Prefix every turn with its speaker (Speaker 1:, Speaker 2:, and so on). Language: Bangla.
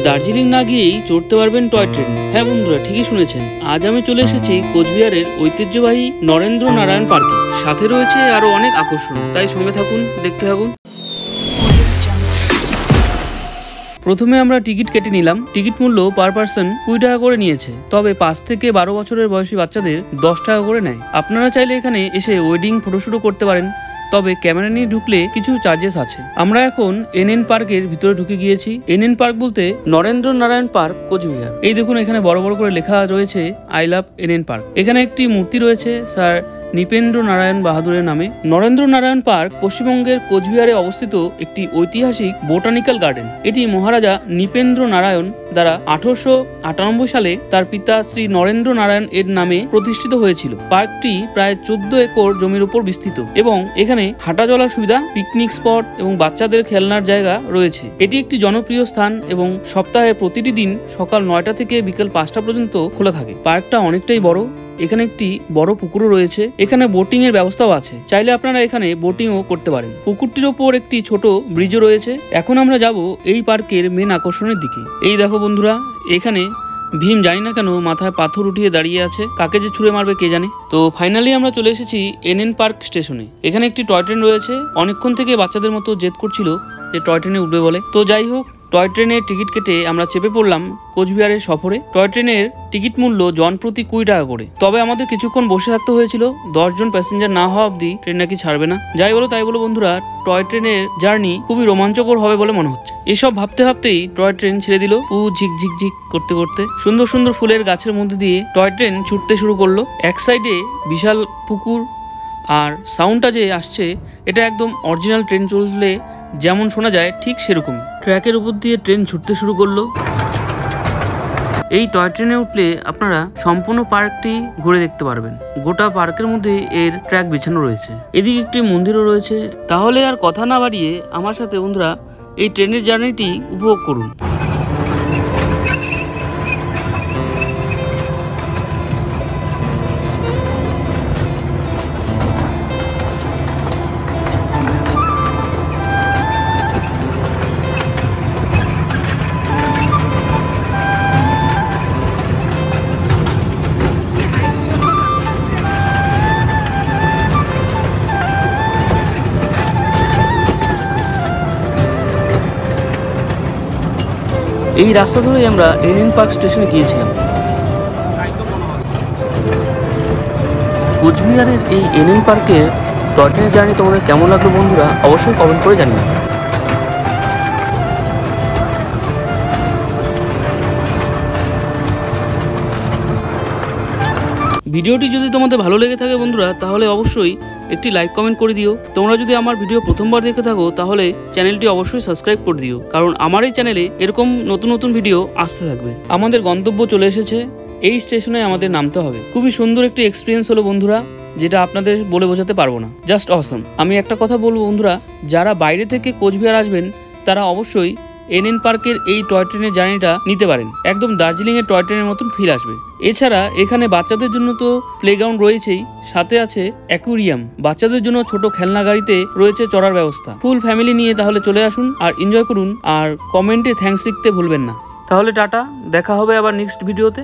Speaker 1: দার্জিলিং না গিয়েই চড়তে পারবেন টয় ট্রেন। হ্যাঁ বন্ধুরা, ঠিকই শুনেছেন। আজ আমি চলে এসেছি কোচবিহারের ঐতিহ্যবাহী নরেন্দ্র নারায়ণ পার্কে। সাথে রয়েছে আরো অনেক আকর্ষণ, তাই সঙ্গে থাকুন, দেখতে থাকুন। প্রথমে আমরা টিকিট কেটে নিলাম। টিকিট মূল্য পার পার্সন 20 টাকা করে নিয়েছে, তবে 5 থেকে 12 বছরের বয়সী বাচ্চাদের 10 টাকা করে নেয়। আপনারা চাইলে এখানে এসে ওয়েডিং ফটোশুটও করতে পারেন, তবে ক্যামেরা নিয়ে ঢুকলে কিছু চার্জেস আছে। আমরা এখন এনএন পার্কের ভিতরে ঢুকে গিয়েছি। এনএন পার্ক বলতে নরেন্দ্র নারায়ণ পার্ক কোচবিহার। এই দেখুন, এখানে বড় বড় করে লেখা রয়েছে আই লাভ এনএন পার্ক। এখানে একটি মূর্তি রয়েছে স্যার নৃপেন্দ্র নারায়ণ বাহাদুরের নামে। নরেন্দ্র নারায়ণ পার্ক পশ্চিমবঙ্গের কোচবিহারে অবস্থিত একটি ঐতিহাসিক বোটানিক্যাল গার্ডেন। এটি মহারাজা নৃপেন্দ্র নারায়ণ দ্বারা 1898 সালে তার পিতা শ্রী নরেন্দ্র নারায়ণ এর নামে প্রতিষ্ঠিত হয়েছিল। পার্কটি প্রায় 14 একর জমির উপর বিস্তৃত এবং এখানে হাঁটা চলার সুবিধা, পিকনিক স্পট এবং বাচ্চাদের খেলনার জায়গা রয়েছে। এটি একটি জনপ্রিয় স্থান এবং সপ্তাহে প্রতিটি দিন সকাল 9টা থেকে বিকেল 5টা পর্যন্ত খোলা থাকে। পার্কটা অনেকটাই বড়। এখানে একটি বড় পুকুরও রয়েছে। এখানে বোটিং এর ব্যবস্থাও আছে, চাইলে আপনারা এখানে বোটিংও করতে পারেন। পুকুরটির ওপর একটি ছোট ব্রিজও রয়েছে। এখন আমরা যাব এই পার্কের মেন আকর্ষণের দিকে। এই দেখো বন্ধুরা, এখানে ভীম জানি না কেন মাথায় পাথর উঠিয়ে দাঁড়িয়ে আছে, কাকে যে ছুঁড়ে মারবে কে জানে। তো ফাইনালি আমরা চলে এসেছি এনএন পার্ক স্টেশনে। এখানে একটি টয় ট্রেন রয়েছে। অনেকক্ষণ থেকে বাচ্চাদের মতো জেদ করছিল যে টয় ট্রেনে উঠবে বলে। তো যাই হোক, টয় ট্রেনের টিকিট কেটে আমরা চেপে পড়লাম কোচবিহারের সফরে। টয় ট্রেনের টিকিট মূল্য জন প্রতি 20 টাকা করে। তবে আমাদের কিছুক্ষণ বসে থাকতে হয়েছিল, 10 জন প্যাসেঞ্জার না হওয়া অবধি ট্রেন নাকি ছাড়বে না। যাই বলো তাই বলো বন্ধুরা, টয় ট্রেনের জার্নি খুবই রোমাঞ্চকর হবে বলে মনে হচ্ছে। এসব ভাবতে ভাবতেই টয় ট্রেন ছেড়ে দিল। ঝিক ঝিক ঝিক করতে করতে সুন্দর সুন্দর ফুলের গাছের মধ্যে দিয়ে টয় ট্রেন ছুটতে শুরু করলো। এক সাইডে বিশাল পুকুর, আর সাউন্ডটা যে আসছে এটা একদম অরিজিনাল ট্রেন চললে যেমন শোনা যায় ঠিক সেরকম। ট্র্যাকের উপর দিয়ে ট্রেন ছুটতে শুরু করলো। এই টয় ট্রেনে উঠলে আপনারা সম্পূর্ণ পার্কটি ঘুরে দেখতে পারবেন। গোটা পার্কের মধ্যে এর ট্র্যাক বিছানো রয়েছে। এদিকে একটি মন্দিরও রয়েছে। তাহলে আর কথা না বাড়িয়ে আমার সাথে বন্ধুরা এই ট্রেনের জার্নিটি উপভোগ করুন। এই রাস্তা ধরেই আমরা এনএন পার্ক স্টেশনে গিয়েছিলাম। কোচবিহারের এই এনএন পার্কের টয় ট্রেনের জার্নি তোমাদের কেমন লাগলো বন্ধুরা, অবশ্যই কমেন্ট করে জানিও। ভিডিওটি যদি তোমাদের ভালো লেগে থাকে বন্ধুরা, তাহলে অবশ্যই একটি লাইক কমেন্ট করে দিও। তোমরা যদি আমার ভিডিও প্রথমবার দেখে থাকো তাহলে চ্যানেলটি অবশ্যই সাবস্ক্রাইব করে দিও, কারণ আমার এই চ্যানেলে এরকম নতুন নতুন ভিডিও আসতে থাকবে। আমাদের গন্তব্য চলে এসেছে। এই স্টেশনে আমাদের নামতে হবে। খুবই সুন্দর একটি এক্সপিরিয়েন্স হলো বন্ধুরা, যেটা আপনাদের বলে বোঝাতে পারবো না। জাস্ট অসম। আমি একটা কথা বলবো বন্ধুরা, যারা বাইরে থেকে কোচবিহার আসবেন তারা অবশ্যই এনএন পার্কের এই টয় ট্রেনের জার্নিটা নিতে পারেন। একদম দার্জিলিং এর টয় ট্রেনের মতন ফিল আসবে। এছাড়া এখানে বাচ্চাদের জন্য তো প্লেগ্রাউন্ড রয়েছেই, সাথে আছে অ্যাকুয়ারিয়াম। বাচ্চাদের জন্য ছোট খেলনা গাড়িতে রয়েছে চড়ার ব্যবস্থা। ফুল ফ্যামিলি নিয়ে তাহলে চলে আসুন আর এনজয় করুন। আর কমেন্টে থ্যাঙ্কস লিখতে ভুলবেন না। তাহলে টাটা, দেখা হবে আবার নেক্সট ভিডিওতে।